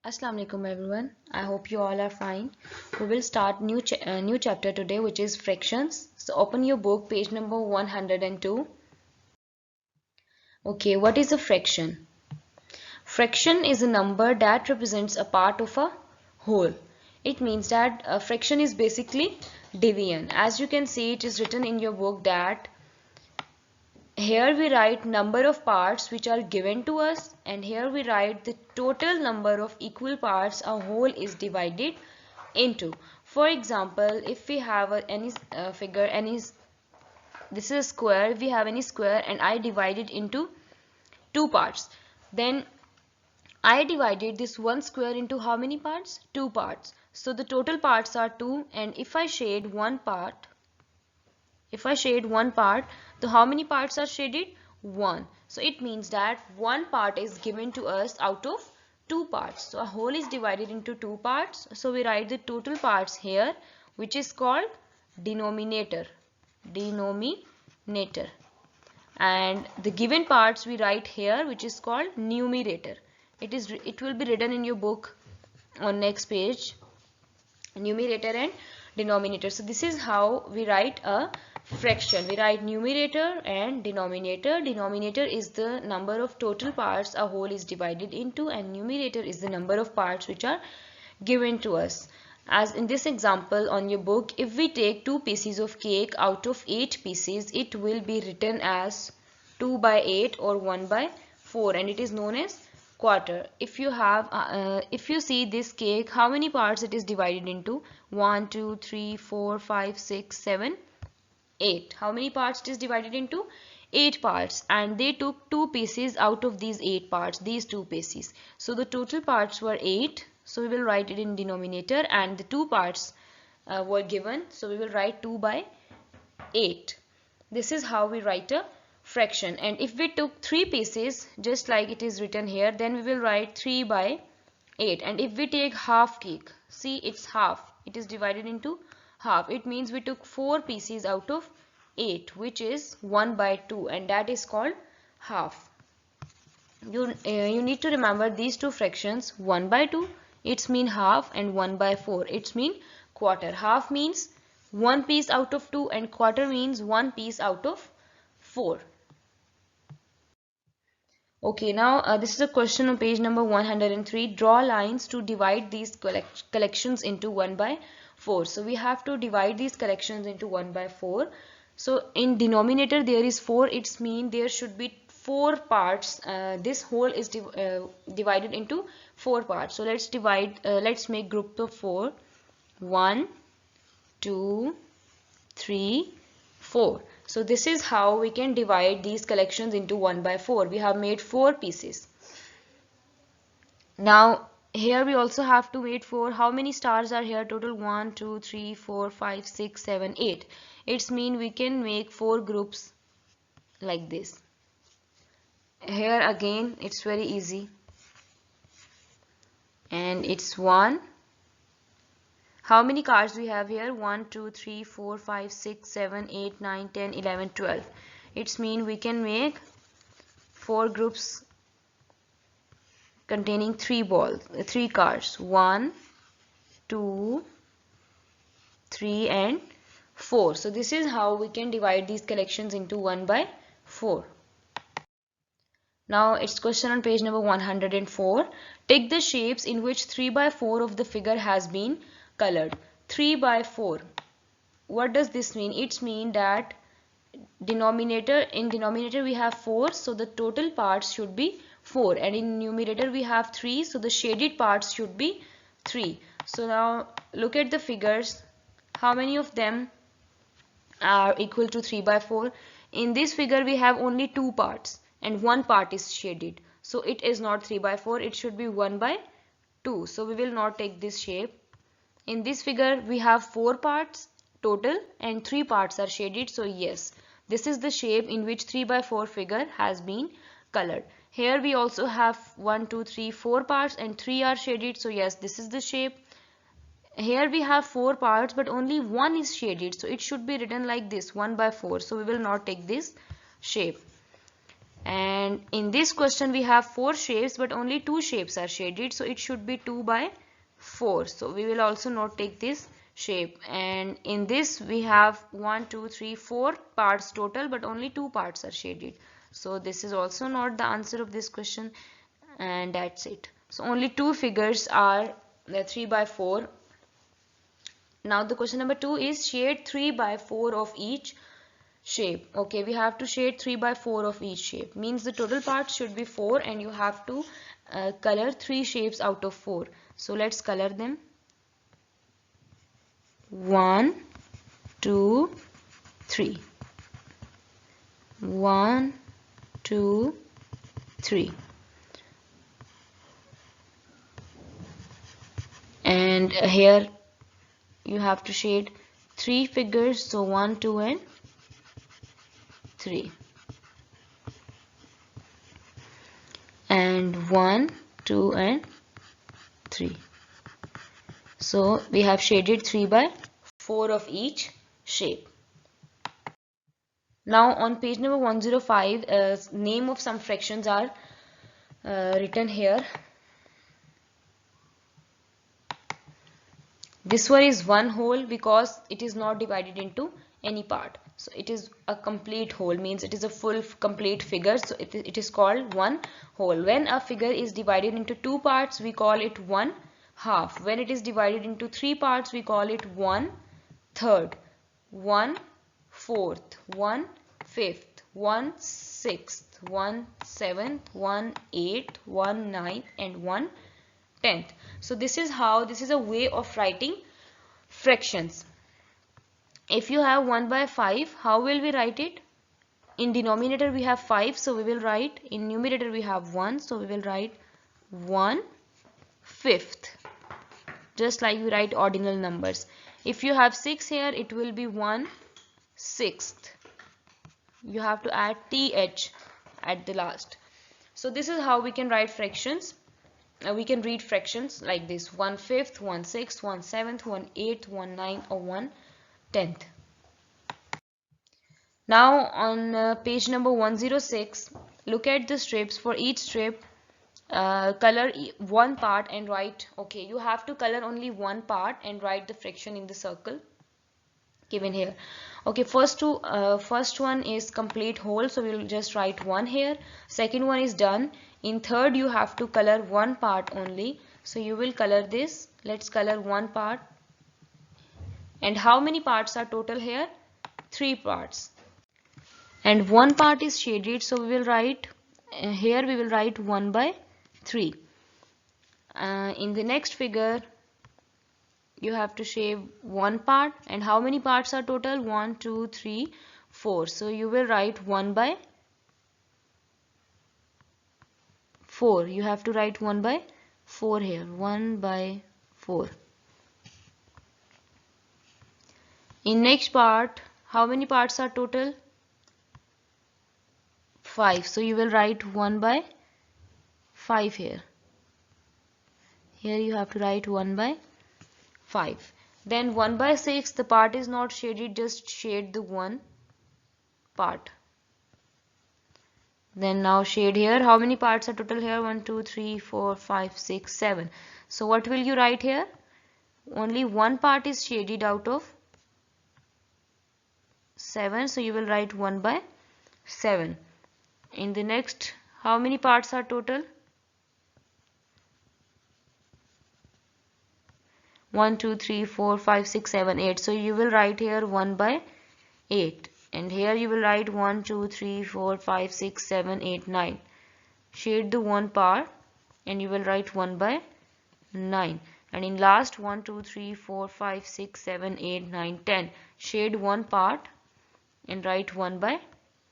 Assalamu alaikum everyone. I hope you all are fine. We will start new chapter today, which is fractions. So open your book, page number 102. Okay, what is a fraction? Fraction is a number that represents a part of a whole. It means that a fraction is basically division. As you can see, it is written in your book that here we write number of parts which are given to us, and here we write the total number of equal parts a whole is divided into. For example, if we have any figure, this is a square, if we have any square and I divide it into two parts, then I divided this one square into how many parts? Two parts. So the total parts are 2, and if I shade one part, so how many parts are shaded? 1. So it means that one part is given to us out of two parts. So a whole is divided into two parts. So we write the total parts here, which is called denominator. And the given parts we write here, which is called numerator. It will be written in your book on next page, numerator and denominator. So this is how we write a fraction. We write numerator and denominator. Denominator is the number of total parts a whole is divided into, and numerator is the number of parts which are given to us. As in this example on your book, if we take 2 pieces of cake out of 8 pieces, it will be written as 2 by 8 or 1 by 4, and it is known as quarter. If you see this cake, how many parts it is divided into? 1 2 3 4 5 6 7 8. How many parts it is divided into? 8 parts, and they took 2 pieces out of these 8 parts, these 2 pieces. So the total parts were 8, so we will write it in denominator, and the 2 parts were given, so we will write 2 by 8. This is how we write a fraction. And if we took 3 pieces, just like it is written here, then we will write 3 by 8. And if we take half cake, see, it's half, it is divided into half. It means we took 4 pieces out of 8, which is 1 by 2, and that is called half. You need to remember these two fractions. 1 by 2, it's mean half, and 1 by 4, it's mean quarter. Half means 1 piece out of 2, and quarter means 1 piece out of 4. Okay, now this is a question on page number 103. Draw lines to divide these collections into 1 by 4. So we have to divide these collections into 1 by 4. So in denominator there is 4. It's mean there should be 4 parts. This whole is divided into 4 parts. So let's make group of 4. 1, 2, 3, 4. So this is how we can divide these collections into 1 by 4. We have made 4 pieces. Now here we also have to wait for how many stars are here. Total 1, 2, 3, 4, 5, 6, 7, 8. It's mean we can make 4 groups like this. Here again it's very easy, and it's 1. How many cards we have here? 1, 2, 3, 4, 5, 6, 7, 8, 9, 10, 11, 12. It's mean we can make 4 groups containing 3 cards. 1, 2, 3 and 4. So this is how we can divide these collections into 1 by 4. Now it's question on page number 104. Take the shapes in which 3 by 4 of the figure has been colored. 3 by 4. What does this mean? It's mean that in denominator we have 4, so the total parts should be 4, and in numerator we have 3, so the shaded parts should be 3. So now look at the figures. How many of them are equal to 3 by 4? In this figure we have only 2 parts, and 1 part is shaded, so it is not 3 by 4. It should be 1 by 2. So we will not take this shape. In this figure we have 4 parts total, and 3 parts are shaded, so yes, this is the shape in which 3 by 4 figure has been colored. Here we also have 1, 2, 3, 4 parts, and 3 are shaded, so yes, this is the shape. Here we have 4 parts, but only 1 is shaded, so it should be written like this, 1 by 4. So we will not take this shape. And in this question we have 4 shapes, but only 2 shapes are shaded, so it should be 2 by 4. So we will also not take this shape. And in this we have 1 2 3 4 parts total, but only 2 parts are shaded, so this is also not the answer of this question. And that's it. So only 2 figures are the 3 by 4. Now the question number 2 is shade 3 by 4 of each shape. Okay, we have to shade 3 by 4 of each shape, means the total parts should be 4, and you have to color 3 shapes out of 4. So let's color them. 1 2 3. 1 2 3. And here you have to shade 3 figures, so 1 2 and 3. And 1 2 and 3. So we have shaded 3 by 4 of each shape. Now on page number 105, name of some fractions are written here. This one is one whole because it is not divided into any part. So it is a complete whole, means it is a full complete figure. So it is called one whole. When a figure is divided into 2 parts, we call it 1 half. When it is divided into 3 parts, we call it 1 third, 1 fourth, 1 fifth, 1 sixth, 1 seventh, 1 eighth, 1 ninth, and 1 tenth. So this is a way of writing fractions. If you have 1 by 5, how will we write it? In denominator we have 5, so we will write, in numerator we have 1, so we will write 1 fifth, just like we write ordinal numbers. If you have 6 here, it will be 1 sixth. You have to add th at the last. So this is how we can write fractions. We can read fractions like this: 1 fifth, 1 sixth, 1 seventh, 1 eighth, 1 ninth, or 1 tenth. Now on page number 106, look at the strips. For each strip, color one part and write. Okay, you have to color only one part and write the fraction in the circle given here. Okay, first one is complete whole, so we will just write 1 here. Second one is done. In third, you have to color one part only, so you will color this. Let's color one part. And how many parts are total here? 3 parts. And one part is shaded, so we will write here we will write 1 by 3. In the next figure, you have to shave one part. And how many parts are total? 1 2 3 4. So you will write 1 by 4. You have to write 1 by 4 here. 1 by 4. In next part, how many parts are total? 5. So you will write 1 by 5 here. Here you have to write 1 by 5. Then 1 by 6, the part is not shaded, just shade the one part. Then now shade here. How many parts are total here? 1 2 3 4 5 6 7. So what will you write here? Only one part is shaded out of 7, so you will write 1 by 7. In the next, how many parts are total? 1 2 3 4 5 6 7 8. So you will write here 1 by 8. And here you will write 1 2 3 4 5 6 7 8 9. Shade the one part and you will write 1 by 9. And in last, 1 2 3 4 5 6 7 8 9 10. Shade one part and write 1 by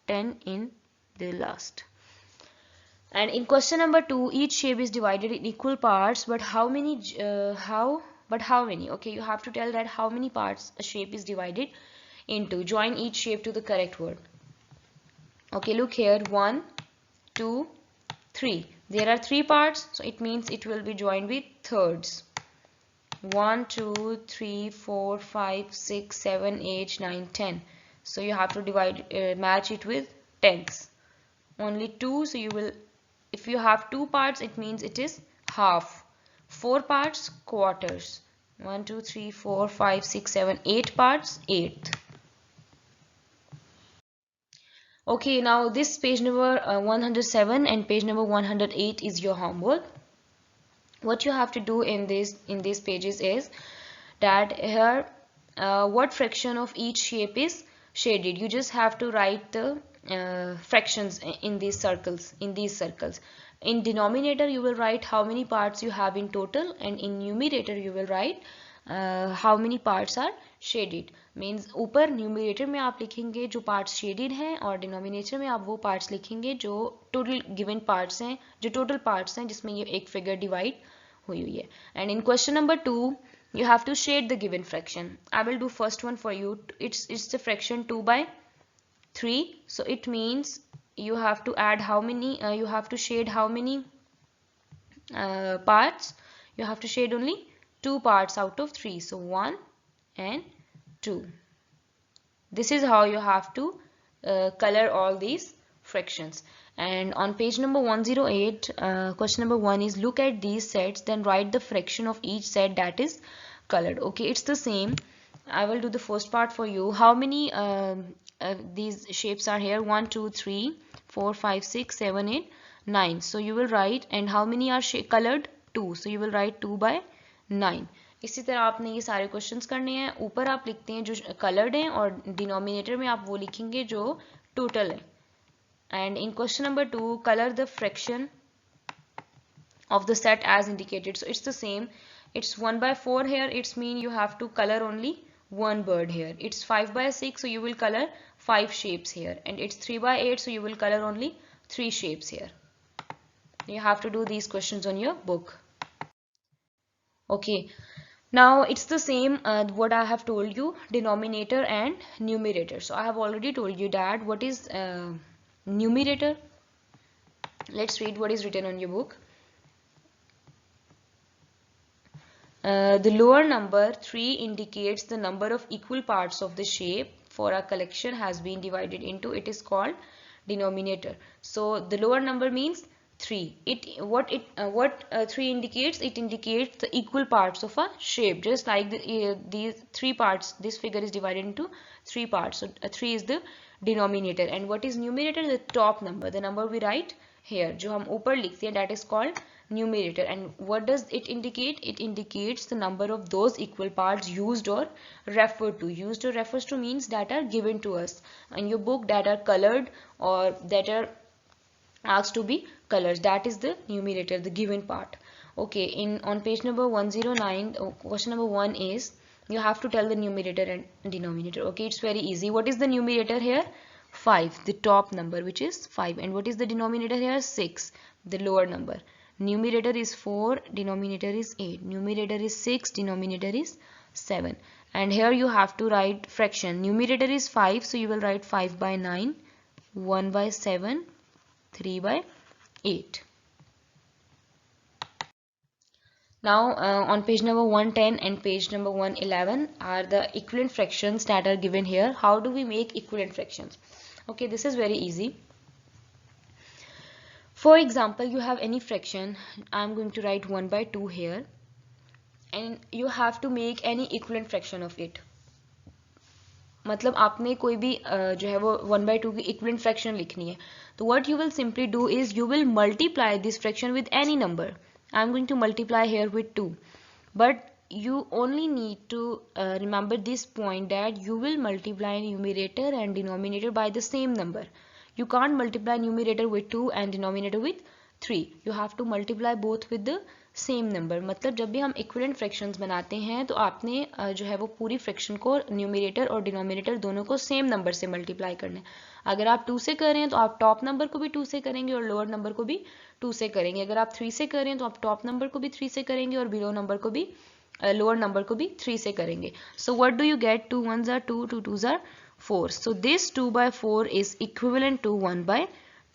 10 in the last. And in question number 2, each shape is divided in equal parts, but how many? Okay, you have to tell that how many parts a shape is divided into. Join each shape to the correct word. Okay, look here: 1 2 3. There are 3 parts, so it means it will be joined with thirds. 1 2 3 4 5 6 7 8 9 10. So you have to divide match it with tenths. only 2, so you will, if you have 2 parts, it means it is half. 4 parts, quarters. 1 2 3 4 5 6 7 8 parts, eighth. Okay, now this page number 107 and page number 108 is your homework. What you have to do in these pages is that here what fraction of each shape is shaded. You just have to write the fractions in these circles. In denominator you will write how many parts you have in total, and in numerator you will write how many parts are shaded. Means ऊपर numerator में आप लिखेंगे जो parts shaded हैं, और denominator में आप वो पार्ट्स लिखेंगे जो टोटल गिवन पार्ट्स हैं, जो टोटल पार्ट्स हैं जिसमें ये एक फिगर डिवाइड हुई हुई है. And in question number 2 you have to shade the given fraction. I will do first one for you. It's the fraction 2 by 3, so it means you have to add how many you have to shade how many parts. You have to shade only 2 parts out of 3, so 1 and 2. This is how you have to color all these fractions. And on page number 108, question number 1 is look at these sets, then write the fraction of each set that is colored. Okay, it's the same. I will do the first part for you. How many these shapes are here? 1 2 3 4 5 6 7 8 9. So you will write, and how many are colored? 2. So you will write 2 by 9. इसी तरह आपने ये सारे questions करने हैं. ऊपर आप लिखते हैं जो कलर्ड हैं, और डिनोमिनेटर में आप वो लिखेंगे जो टोटल है. And in question number 2, color the fraction of the set as indicated. So it's the same. It's 1 by 4 here. It's mean you have to color only one bird here. It's 5 by 6, so you will color 5 shapes here. And it's 3 by 8, so you will color only 3 shapes here. You have to do these questions on your book. Okay. Now it's the same what I have told you, denominator and numerator. So I have already told you that what is numerator. Let's read what is written on your book. The lower number 3 indicates the number of equal parts of the shape for a collection has been divided into. It is called denominator. So the lower number means 3. What 3 indicates? It indicates the equal parts of a shape. Just like these 3 parts, this figure is divided into 3 parts. So 3 is the denominator. And what is numerator? The top number, the number we write here, जो हम ऊपर लिखते हैं, that is called numerator. And what does it indicate? It indicates the number of those equal parts used or referred to. Used or refers to means that are given to us in your book, that are colored or that are asked to be colors. That is the numerator, the given part. Okay, on page number 109, question number 1 is you have to tell the numerator and denominator. Okay, it's very easy. What is the numerator here? 5, the top number, which is 5. And what is the denominator here? 6, the lower number. Numerator is 4, denominator is 8. Numerator is 6, denominator is 7. And here you have to write fraction. Numerator is 5, so you will write 5 by 9, 1 by 7, 3 by 8. Now on page number 110 and page number 111 are the equivalent fractions that are given here. How do we make equivalent fractions? Okay, this is very easy. For example, you have any fraction. I'm going to write 1 by 2 here, and you have to make any equivalent fraction of it. मतलब आपने कोई भी जो है वो 1 by 2 की equivalent fraction लिखनी है. तो what you will simply do is you will multiply this fraction with any number. I'm going to multiply here with 2. But you only need to remember this point, that you will multiply numerator and denominator by the same number. You can't multiply numerator with 2 and denominator with 3. You have to multiply both with the same number. मतलब जब भी हम equivalent fractions बनाते हैं तो आपने जो है वो पूरी फ्रैक्शन को न्यूमरेटर और डिनोमिनेटर दोनों को सेम नंबर से मल्टीप्लाई करना है. अगर आप 2 से कर रहे हैं तो आप टॉप नंबर को भी 2 से करेंगे और लोअर नंबर को भी 2 से करेंगे. अगर आप 3 से कर रहे हैं तो आप टॉप नंबर को भी 3 से करेंगे और बिलो नंबर को भी लोअर नंबर को भी 3 से करेंगे. So what do you get? 2 1s are 2, 2 2s are 4. So this 2 by 4 is equivalent to 1 by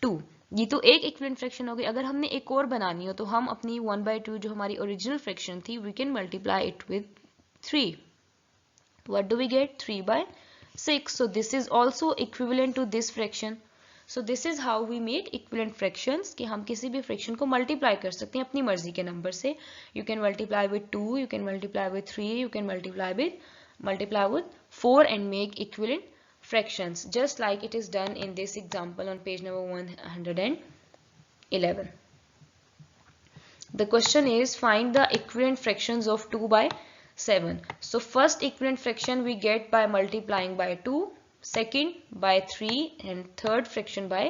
2. ये तो एक इक्विवेलेंट फ्रैक्शन हो गई. अगर हमने एक और बनानी हो तो हम अपनी 1 by 2 जो हमारी ओरिजिनल फ्रैक्शन थी, we can multiply it with 3. What do we get? 3 by 6. So this is also equivalent to this fraction. So this is how we make equivalent fractions, कि हम किसी भी फ्रैक्शन को मल्टीप्लाई कर सकते हैं अपनी मर्जी के नंबर से. You can multiply with 2, you can multiply with 3, you can multiply with 4 and make equivalent fractions, just like it is done in this example on page number 111. The question is, find the equivalent fractions of 2 by 7. So first equivalent fraction we get by multiplying by 2, second by 3 and third fraction by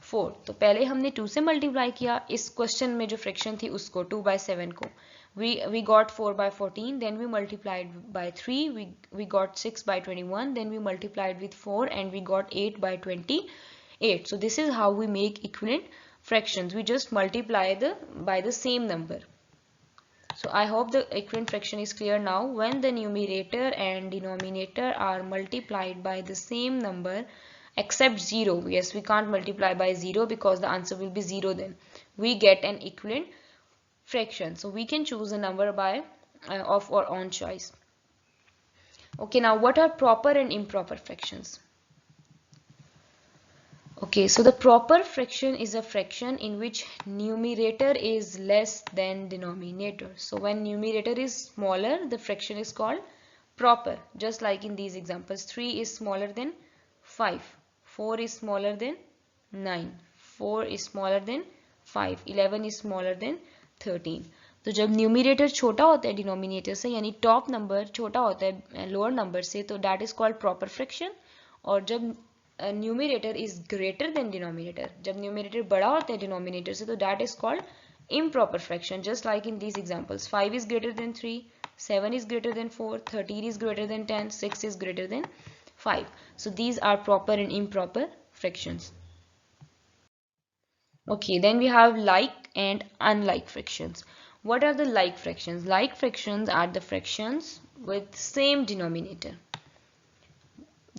4. तो पहले हमने 2 से multiply किया, इस question में जो fraction थी उसको 2 by 7 को. We got 4 by 14, then we multiplied by 3, we got 6 by 21, then we multiplied with 4 and we got 8 by 28. So this is how we make equivalent fractions. We just multiply by the same number. So I hope the equivalent fraction is clear now. When the numerator and denominator are multiplied by the same number except 0, yes, we can't multiply by 0 because the answer will be 0, then we get an equivalent fraction. So we can choose a number by of our own choice. Okay, now what are proper and improper fractions? Okay, so the proper fraction is a fraction in which numerator is less than denominator. So when numerator is smaller, the fraction is called proper. Just like in these examples, 3 is smaller than 5, 4 is smaller than 9, 4 is smaller than 5, 11 is smaller than 13. तो जब numerator छोटा होता है denominator से, यानी top number छोटा होता है लोअर नंबर से, तो that is called proper fraction. और जब numerator is greater than denominator, जब न्यूमिरेटर बड़ा होता है डिनोमिनेटर से, तो that is called improper fraction. Just like in these examples, 5 is greater than 3, 7 is greater than 4, 13 is greater than 10, 6 is greater than 5. So these are proper and improper fractions. Okay, then we have like and unlike fractions. What are the like fractions? Like fractions are the fractions with same denominator.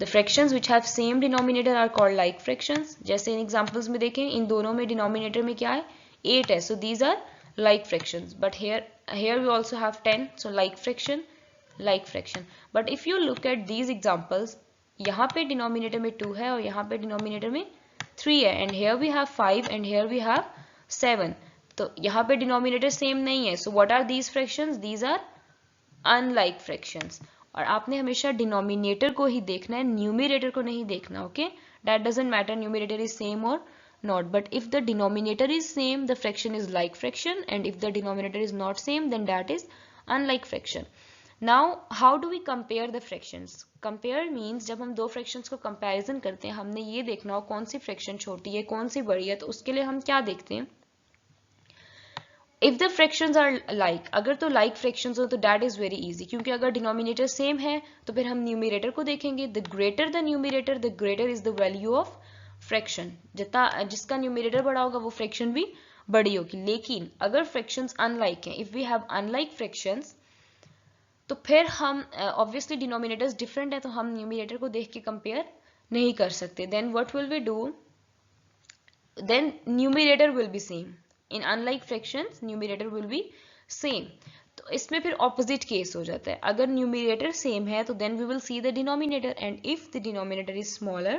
The fractions which have same denominator are called like fractions. जैसे in examples में देखें, इन दोनों में denominator में क्या है, 8 है, so these are like fractions. But here we also have 10, so like fraction. But if you look at these examples, यहाँ पे denominator में 2 है और यहाँ पे denominator में 3 है, and here we have 5 and here we have 7. तो यहाँ पे denominator same नहीं है, so what are these fractions? These are unlike fractions. और आपने हमेशा denominator को ही देखना है, numerator को नहीं देखना. Okay, that doesn't matter numerator is same or not, but if the denominator is same, the fraction is like fraction, and if the denominator is not same, then that is unlike fraction. Now how do we compare the fractions? Compare means जब हम दो fractions को comparison करते हैं, हमने ये देखना हो कौन सी fraction छोटी है कौन सी बड़ी है, तो उसके लिए हम क्या देखते हैं? If the fractions are like, अगर तो like fractions हो तो that is very easy, क्योंकि अगर denominator same है तो फिर हम numerator को देखेंगे. The greater the numerator, the greater is the value of fraction. जिसका numerator बड़ा होगा वो fraction भी बड़ी होगी. लेकिन अगर fractions unlike हैं, if we have unlike fractions, तो फिर हम obviously denominators different है, तो हम numerator को देख के compare नहीं कर सकते. Then what will we do? Then numerator will be same. In unlike fractions, numerator will be same. तो इसमें फिर opposite case हो जाता है. अगर numerator same है तो then we will see the denominator, and if the denominator is smaller,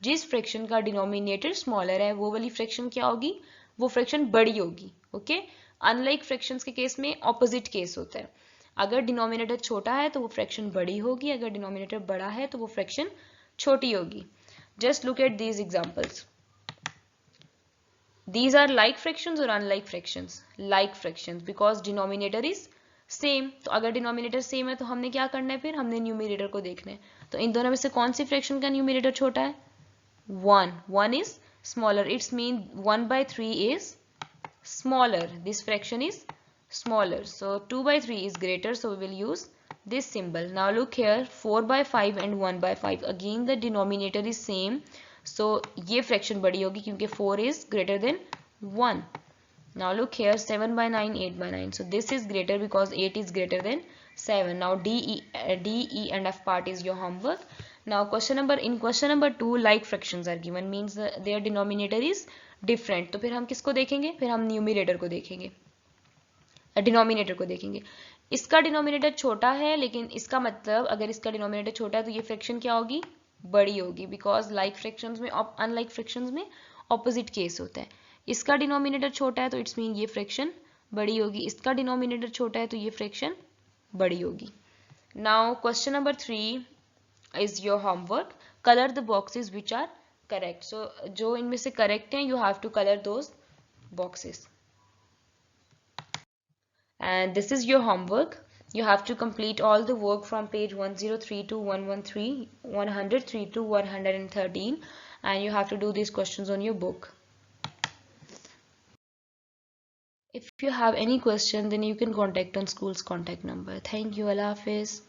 जिस fraction का denominator smaller है वो वाली fraction क्या होगी? वो fraction बड़ी होगी. Okay? Unlike fractions के case में opposite case होता है. अगर denominator छोटा है तो वो fraction बड़ी होगी, अगर denominator बड़ा है तो वो fraction छोटी होगी. Just look at these examples. These are like fractions or unlike fractions? Like fractions, because denominator is same. तो अगर denominator same है तो हमने क्या करना है, फिर हमने numerator को देखना है. तो इन दोनों में से कौन सी fraction का numerator छोटा है? 1 is smaller. It's mean 1 by 3 is smaller. This fraction is smaller. So 2 by 3 is greater, so we will use this symbol. Now look here, 4 by 5 and 1 by 5. Again the denominator is same. So ये fraction बड़ी होगी क्योंकि 4 is greater than 1. Now look here, 7 by 9, 8 by 9. So this is greater because 8 is greater than 7. Now D, E and F part is your homework. Now in question number 2, like fractions are given, means their denominator is different. तो फिर हम किसको देखेंगे? फिर हम numerator को देखेंगे, denominator को देखेंगे. इसका denominator छोटा है, लेकिन इसका मतलब अगर इसका denominator छोटा है तो ये fraction क्या होगी? बड़ी होगी, बिकॉज लाइक फ्रैक्शंस में अनलाइक फ्रैक्शंस में ऑपोजिट केस होता है. इसका डिनोमिनेटर छोटा है तो इट्स मीन ये फ्रैक्शन बड़ी होगी, इसका डिनोमिनेटर छोटा है तो ये फ्रैक्शन बड़ी होगी. Now question number 3 is your homework. Colour the boxes which are correct. So जो इनमें से करेक्ट हैं, you have to colour those boxes. And this is your homework. You have to complete all the work from page 103 to 113, 103 to 113, and you have to do these questions on your book. If you have any question, then you can contact on school's contact number. Thank you. Allah Hafiz.